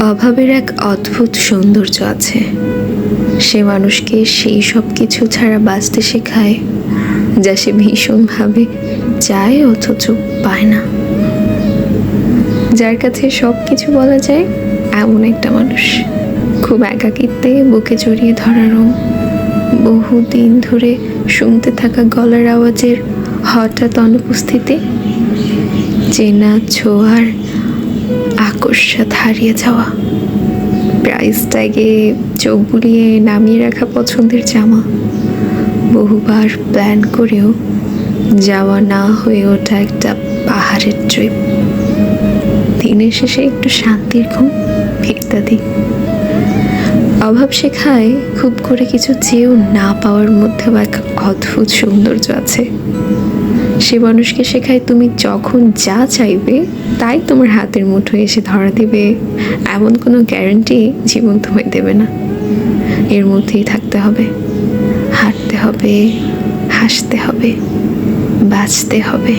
অভাবের এক অদ্ভুত সৌন্দর্য আছে, সে মানুষকে সেই সব কিছু ছাড়া বাঁচতে শেখায় যা সে ভীষণভাবে চায় অথচ পায় না। যার কাছে সব কিছু বলা যায় এমন একটা মানুষ, খুব একাকিত্বে বুকে জড়িয়ে ধরারও, বহুদিন ধরে শুনতে থাকা গলার আওয়াজের হঠাৎ অনুপস্থিতি, চেনা ছোঁয়ার আকস্মাত হারিয়ে যাওয়া, প্রাইস ট্যাগে চোখ বুলিয়ে নামিয়ে রাখা পছন্দের জামা, বহুবার প্ল্যান করেও যাওয়া না হয়ে ওঠা একটা পাহাড়ের ট্রিপ, দিনের শেষে একটু শান্তির ঘুম ইত্যাদি। অভাব শেখায় খুব করে কিছু চেয়েও না পাওয়ার মধ্যেও এক অদ্ভুত সৌন্দর্য আছে। সে মানুষকে শেখায় তুমি যখন যা চাইবে তাই তোমার হাতের মুঠোয় এসে ধরা দিবে, এমন কোনো গ্যারান্টি জীবন তোমায় দেবে না। এর মধ্যেই থাকতে হবে, হাঁটতে হবে, হাসতে হবে, বাঁচতে হবে।